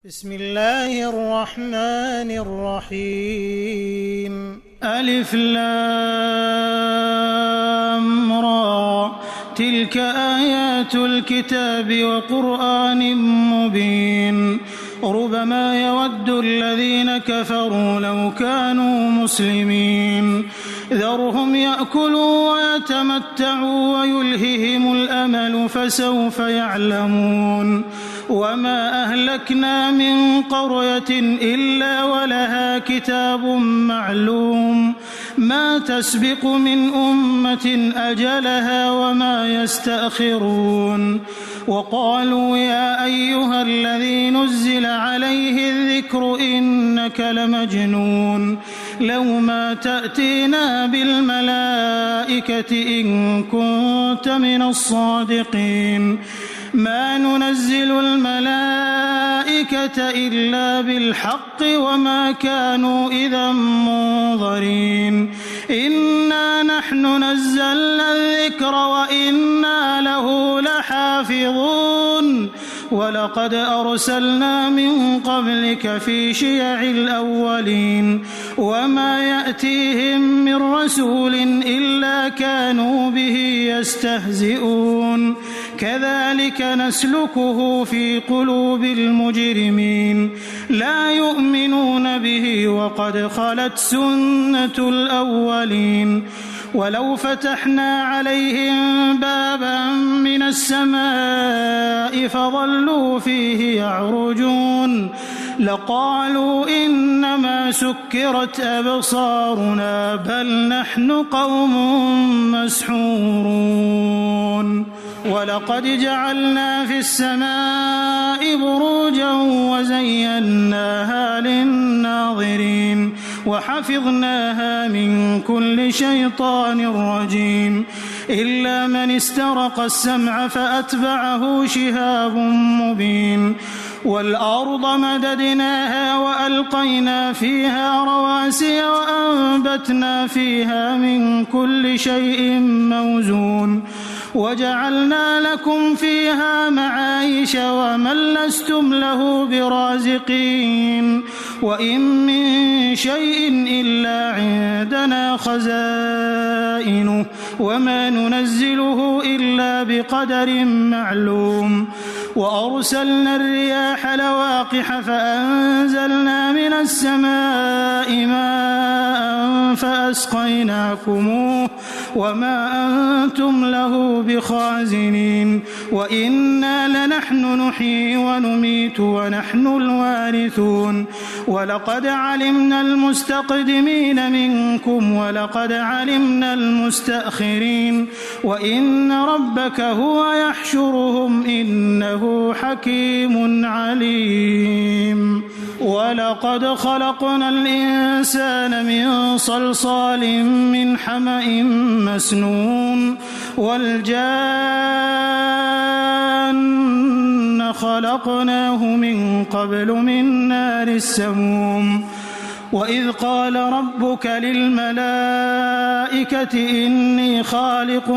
بسم الله الرحمن الرحيم ألف لام را تلك آيات الكتاب وقرآن مبين ربما يود الذين كفروا لو كانوا مسلمين ذرهم يأكلوا ويتمتعوا ويلههم الأمل فسوف يعلمون وما أهلكنا من قرية إلا ولها كتاب معلوم ما تسبق من أمة أجلها وما يستأخرون وقالوا يا أيها الذي نزل عليه الذكر إنك لمجنون لو ما تأتينا بالملائكة إن كنت من الصادقين ما ننزل الملائكة إلا بالحق وما كانوا إذا منظرين إنا نحن نزلنا الذكر وإنا له لحافظون ولقد أرسلنا من قبلك في شيع الأولين وما يأتيهم من رسول إلا كانوا به يستهزئون كذلك نسلكه في قلوب المجرمين لا يؤمنون به وقد خلت سنة الأولين ولو فتحنا عليهم بابا من السماء فظلوا فيه يعرجون لقالوا إنما سكرت أبصارنا بل نحن قوم مسحورون ولقد جعلنا في السماء بروجا وزيناها للناظرين وحفظناها من كل شيطان رجيم إلا من استرق السمع فأتبعه شهاب مبين والأرض مددناها وألقينا فيها رواسي وأنبتنا فيها من كل شيء موزون وجعلنا لكم فيها معايش ومن لستم له برازقين وإن من شيء إلا عندنا خزائنه وما ننزله إلا بقدر معلوم وأرسلنا الرياح لواقح فأنزلنا من السماء ماء فأسقيناكموه وما أنتم له بخازنين وإنا لنحن نحيي ونميت ونحن الوارثون ولقد علمنا المستقدمين منكم ولقد علمنا المستأخرين وإن ربك هو يحشرهم إنه حكيم عليم ولقد خلقنا الإنسان من صلصال من حمأ مسنون والجان خلقناه من قبل من نار السموم وإذ قال ربك للملائكة إني خالق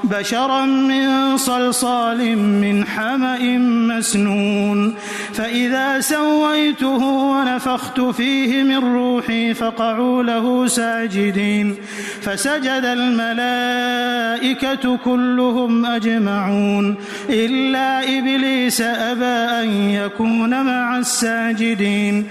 بشرا من صلصال من حمأ مسنون فإذا سويته ونفخت فيه من روحي فقعوا له ساجدين فسجد الملائكة كلهم أجمعون إلا إبليس أبى أن يكون مع الساجدين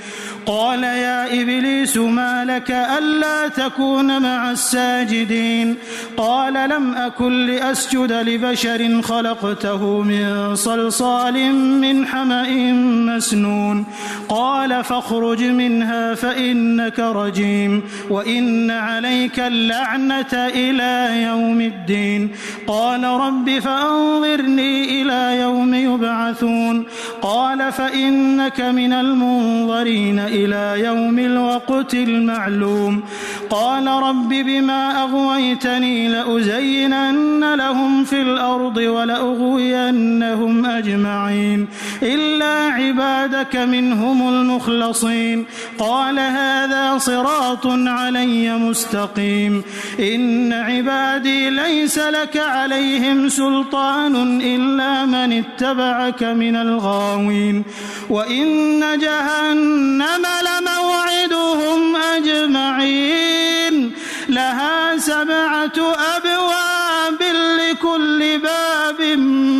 قال يا إبليس ما لك ألا تكون مع الساجدين قال لم أكن لأسجد لبشر خلقته من صلصال من حمأ مسنون قال فاخرج منها فإنك رجيم وإن عليك اللعنة إلى يوم الدين قال رب فأنظرني إلى يوم يبعثون قال فإنك من المنظرين إلى يوم الوقت المعلوم قال رب بما أغويتني لأزينن لهم في الأرض ولأغوينهم أجمعين إلا عبادك منهم المخلصين قال هذا صراط علي مستقيم إن عبادي ليس لك عليهم سلطان إلا من اتبعك من الغاوين الغاوين وإن جهنم لموعدهم أجمعين لها 7 أبواب لكل باب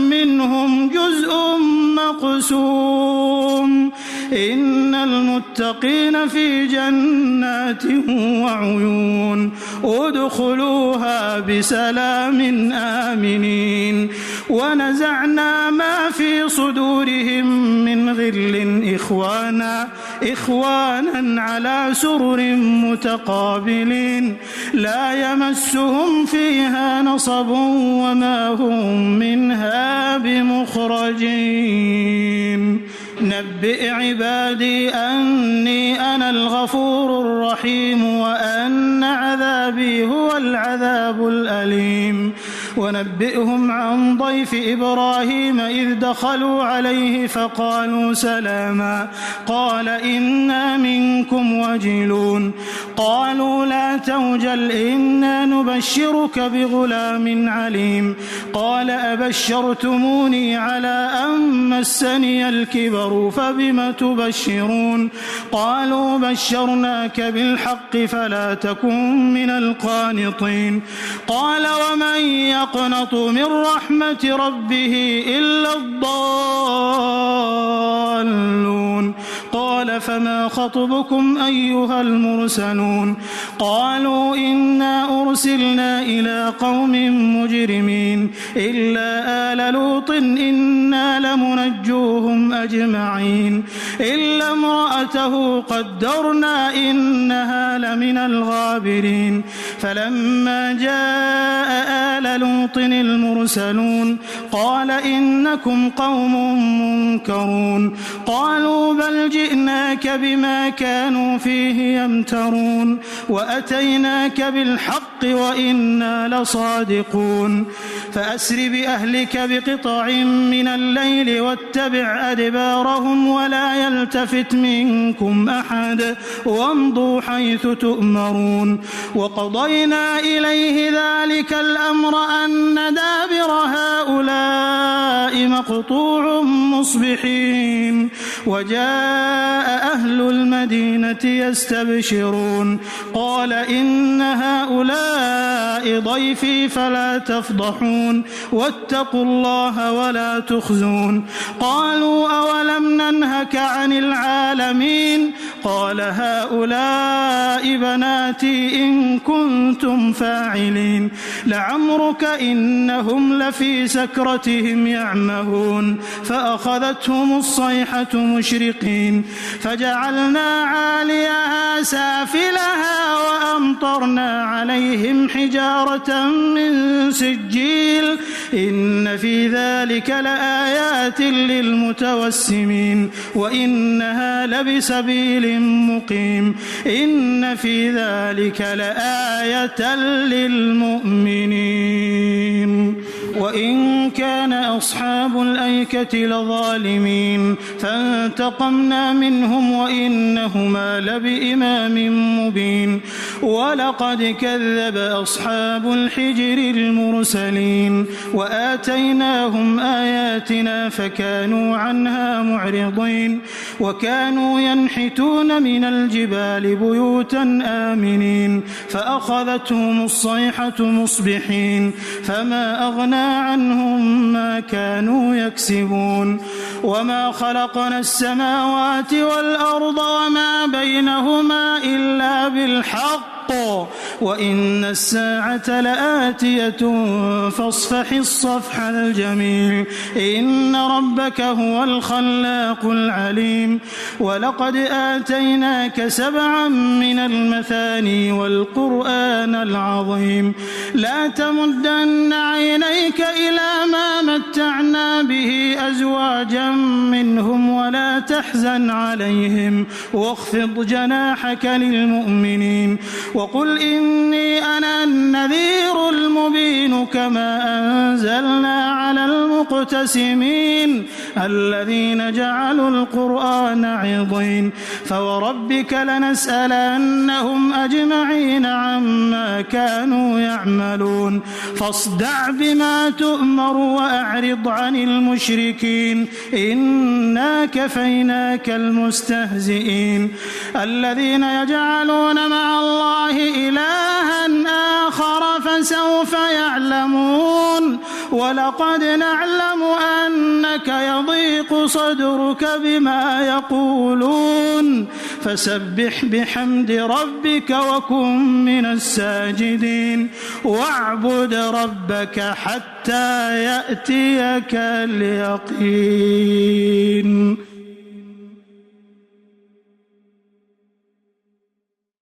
منهم جزء مقسوم إن المتقين في جنات وعيون ادخلوها بسلام آمنين ونزعنا ما في صدورهم من غل إخوانا على سرر متقابلين لا يمسهم فيها نصب وما هم منها بمخرجين نبئ عبادي أني أنا الغفور الرحيم وأن عذابي هو العذاب الأليم ونبئهم عن ضيف إبراهيم إذ دخلوا عليه فقالوا سلاما قال إنا منكم وجلون قالوا لا توجل إنا نبشرك بغلام عليم قال أبشرتموني على أن مسني الكبر فبم تبشرون قالوا بشرناك بالحق فلا تكن من القانطين قال ومن يقنط من رحمة ربه إلا الضالون قال فما خطبكم أيها المرسلون قالوا إنا أرسلنا إلى قوم مجرمين إلا آل لوط إنا لمنجوهم أجمعين إلا امرأته قدرنا إنها لمن الغابرين فلما جاء آل لوط المرسلون قال إنكم قوم منكرون قالوا بل جئناك بما كانوا فيه يمترون وأتيناك بالحق وإنا لصادقون فأسر بأهلك بقطع من الليل واتبع أدبارهم ولا يلتفت منكم أحد وامضوا حيث تؤمرون وقضينا إليه ذلك الأمر أن دابر هؤلاء مقطوع مصبحين وجاء أهل المدينة يستبشرون قال إن هؤلاء ضيفي فلا تفضحون واتقوا الله ولا تخزون قالوا أولم ننهك عن العالمين قال هؤلاء بناتي إن كنتم فاعلين لعمرك إنهم لفي سكرتهم يعمهون فأخذتهم الصيحة مشرقين فجعلنا عاليها سافلها وأمطرنا عليهم حجارة من سجيل إن في ذلك لآيات للمتوسمين وإنها لبسبيل مقيم إن في ذلك لآية للمؤمنين وإن كان أصحاب الأيكة لظالمين فانتقمنا منهم وإنهما لبإمام مبين ولقد كذب أصحاب الحجر المرسلين وآتيناهم آياتنا فكانوا عنها معرضين وكانوا ينحتون من الجبال بيوتا آمنين فأخذتهم الصيحة مصبحين فما أغنى عنهم ما كانوا يكسبون وما خلقنا السماوات والأرض وما بينهما إلا بالحق وإن الساعة لآتية فاصفح الصفح الجميل إن ربك هو الخلاق العليم ولقد آتيناك 7 من المثاني والقرآن العظيم لا تمدن عينيك إلى ما متعنا به أزواجا منهم ولا تحزن عليهم واخفض جناحك للمؤمنين وقل إني أنا النذير المبين كما أنزلنا على المقتسمين الذين جعلوا القرآن عضين فوربك لنسألنهم أجمعين عما كانوا يعملون فاصدع بما تؤمر وأعرض عن المشركين إنا كفيناك المستهزئين الذين يجعلون مع الله إلها آخر فسوف يعلمون ولقد نعلم أنك يضيق صدرك بما يقولون فسبح بحمد ربك وكن من الساجدين واعبد ربك حتى يأتيك اليقين.